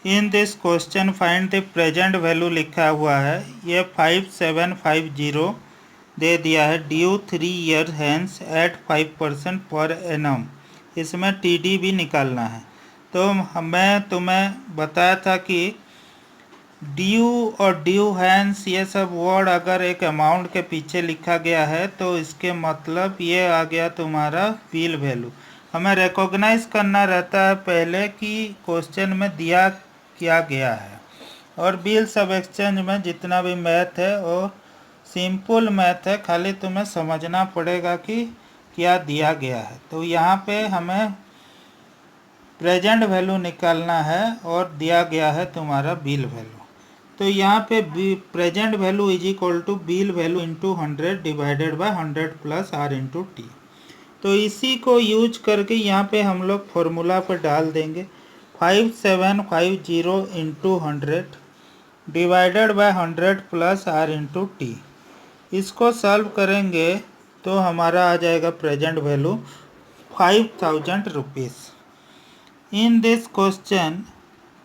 In this question find the present value लिखा हुआ है, ये 5750 दे दिया है, due 3 year hence eight 5% per annum. इसमें टीडी भी निकालना है। तो मैं तुम्हें बताया था कि ड्यू और ड्यू हैंस ये सब वर्ड अगर एक अमाउंट के पीछे लिखा गया है तो इसके मतलब ये आ गया तुम्हारा बिल वैल्यू। हमें रिकॉग्नाइज करना रहता है पहले कि क्वेश्चन में दिया क्या गया है। और बिल सब एक्सचेंज में जितना भी मैथ है वो सिंपल मैथ है, खाली तुम्हें समझना पड़ेगा कि क्या दिया गया है। तो यहाँ पे हमें प्रेजेंट वैल्यू निकालना है और दिया गया है तुम्हारा बिल वैल्यू। तो यहाँ पे present value is equal to bill value into 100 divided by 100 plus R into T. तो इसी को यूज करके यहाँ पे हम लोग फॉर्मूला पर डाल देंगे 5750 into 100 divided by 100 plus R into T. इसको सॉल्व करेंगे तो हमारा आ जाएगा present value 5000 rupees. In this question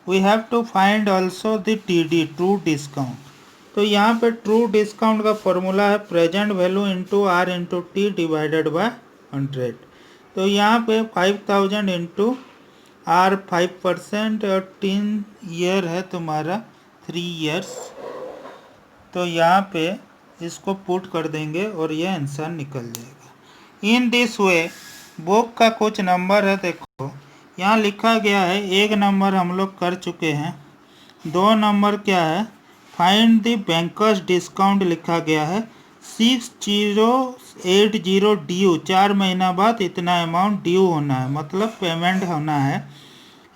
we have to find also the TD, true discount. तो यहाँ पे ट्रू डिस्काउंट का फॉर्मूला है present value into R into T divided by 100। तो यहाँ पे 5000 इंटू आर 5% और 3 ईयर है तुम्हारा 3 ईयर्स। तो यहाँ पे इसको पुट कर देंगे और ये आंसर निकल जाएगा। इन दिस वे बुक का कुछ नंबर है, देखो यहाँ लिखा गया है। एक नंबर हम लोग कर चुके हैं, 2 नंबर क्या है, फाइंड द बैंकर्स डिस्काउंट लिखा गया है 6080 ड्यू, 4 महीना बाद इतना अमाउंट ड्यू होना है, मतलब पेमेंट होना है।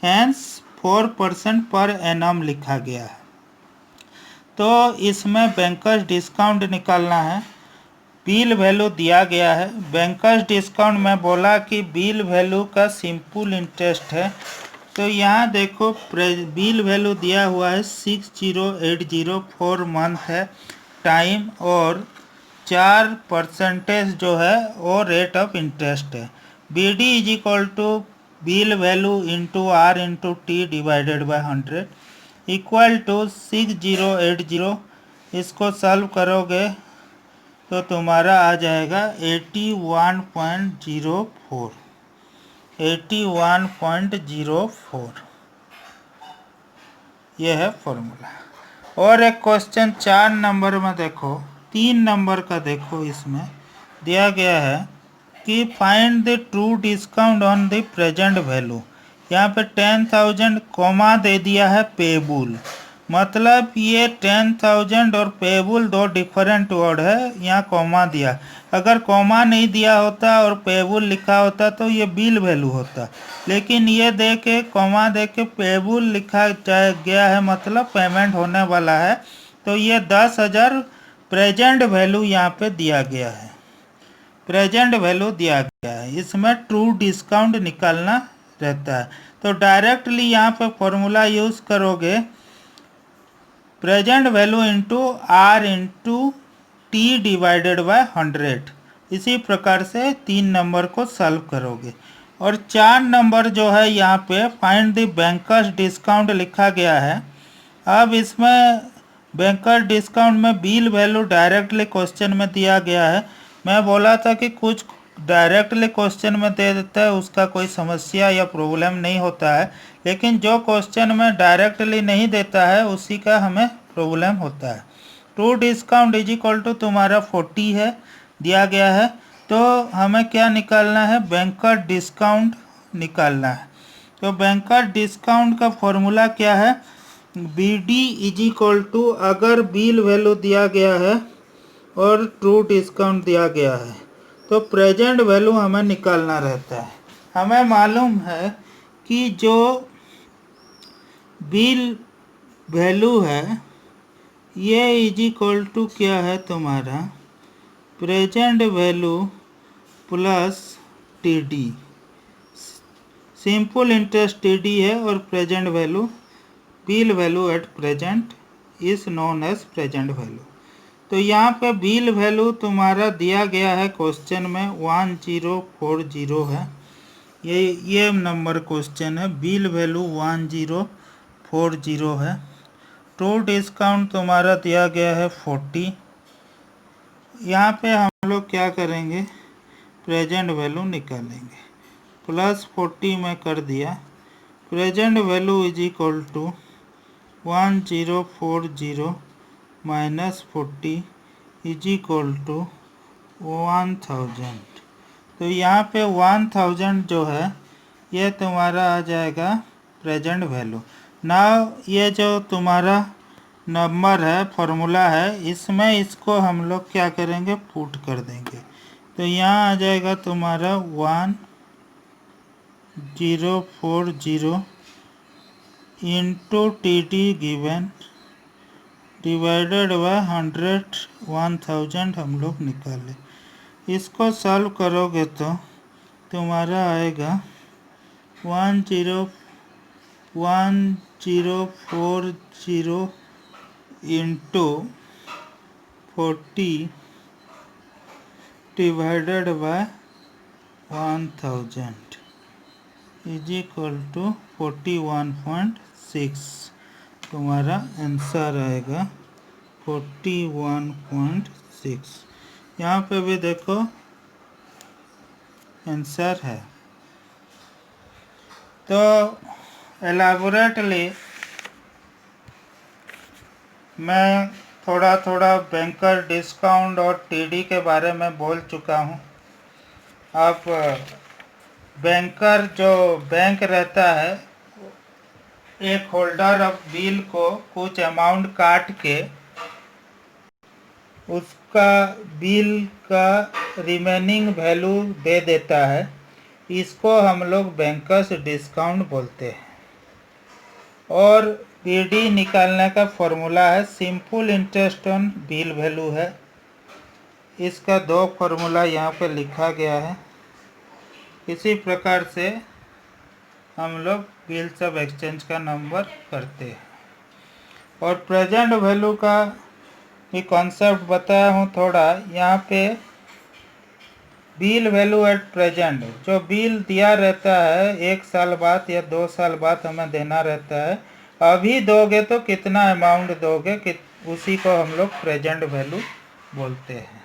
हैंस 4% पर एनम लिखा गया है। तो इसमें बैंकर्स डिस्काउंट निकालना है। बिल वैल्यू दिया गया है। बैंकर्स डिस्काउंट में बोला कि बिल वैल्यू का सिंपल इंटरेस्ट है। तो यहाँ देखो बिल वैल्यू दिया हुआ है 6080 4 मंथ है टाइम, और 4% जो है वो रेट ऑफ इंटरेस्ट है। B D is equal to bill value into R into T divided by 100 equal to 6080। इसको सॉल्व करोगे तो तुम्हारा आ जाएगा 81.04। 81.04 ये है फॉर्मूला। और एक क्वेश्चन 4 नंबर में देखो, 3 नंबर का देखो, इसमें दिया गया है कि find the true discount on the present value. यहाँ पे 10,000 कॉमा दे दिया है पेबुल, मतलब ये 10,000 और पेबुल 2 डिफरेंट वर्ड है। यहाँ कॉमा दिया, अगर कॉमा नहीं दिया होता और पेबुल लिखा होता तो ये बिल वैल्यू होता, लेकिन ये दे के कॉमा दे के पेबुल लिखा गया है, मतलब पेमेंट होने वाला है। तो ये 10,000 प्रेजेंट वैल्यू यहाँ पे दिया गया है, प्रेजेंट वैल्यू दिया गया है। इसमें ट्रू डिस्काउंट निकालना रहता है। तो डायरेक्टली यहाँ पे फॉर्मूला यूज़ करोगे present value into R into T divided by 100। इसी प्रकार से 3 नंबर को सॉल्व करोगे। और 4 नंबर जो है यहाँ पे फाइंड द बैंकर्स डिस्काउंट लिखा गया है। अब इसमें बैंकर डिस्काउंट में बिल वैल्यू डायरेक्टली क्वेश्चन में दिया गया है। मैं बोला था कि कुछ डायरेक्टली क्वेश्चन में दे देता है उसका कोई समस्या या प्रॉब्लम नहीं होता है, लेकिन जो क्वेश्चन में डायरेक्टली नहीं देता है उसी का हमें प्रॉब्लम होता है। True discount is equal to तुम्हारा 40 है, दिया गया है। तो हमें क्या निकालना है, बैंकर डिस्काउंट निकालना है। तो बैंकर डिस्काउंट का फॉर्मूला क्या है, B D is equal to, अगर बिल वैल्यू दिया गया है और ट्रू डिस्काउंट दिया गया है तो प्रेजेंट वैल्यू हमें निकालना रहता है। हमें मालूम है कि जो बिल वैल्यू है ये इज इक्वल टू क्या है तुम्हारा present value plus T D. Simple interest T D है और present value, bill value at present is known as present value. तो यहाँ पे बिल वैल्यू तुम्हारा दिया गया है क्वेश्चन में 1040 है। ये नंबर क्वेश्चन है, बिल वैल्यू 1040 40 है। टू डिस्काउंट तुम्हारा दिया गया है 40। यहाँ पे हम लोग क्या करेंगे, प्रेजेंट वैल्यू निकालेंगे। प्लस 40 में कर दिया, present value is equal to 1040 minus 40 is equal to 1000। तो यहाँ पे 1000 जो है ये तुम्हारा आ जाएगा प्रेजेंट वैल्यू। नाउ ये जो तुम्हारा नंबर है, फॉर्मूला है, इसमें इसको हम लोग क्या करेंगे, पुट कर देंगे। तो यहाँ आ जाएगा तुम्हारा 1040 into TD given divided by 100, 1000 हम लोग निकाले। इसको सॉल्व करोगे तो तुम्हारा आएगा 1040 into 40 divided by 1000 is equal to 41.6। तुम्हारा आंसर आएगा 41.6। यहाँ पे भी देखो आंसर है। तो एलाबोरेटली मैं थोड़ा बैंकर डिस्काउंट और TD के बारे में बोल चुका हूँ। अब बैंकर जो बैंक रहता है, एक होल्डर ऑफ बिल को कुछ अमाउंट काट के उसका बिल का रिमेनिंग वैल्यू दे देता है। इसको हम लोग बैंकर्स डिस्काउंट बोलते हैं। और PD निकालने का फॉर्मूला है simple interest on bill value है। इसका 2 फॉर्मूला यहाँ पे लिखा गया है। इसी प्रकार से हम लोग बिल्स ऑफ एक्सचेंज का नंबर करते हैं। और प्रेजेंट वैल्यू का भी कॉन्सेप्ट बताया हूँ थोड़ा। यहाँ पे बिल वैल्यू एट प्रेजेंट, जो बिल दिया रहता है 1 साल बाद या 2 साल बाद हमें देना रहता है, अभी दोगे तो कितना अमाउंट दोगे कि उसी को हम लोग प्रेजेंट वैल्यू बोलते हैं।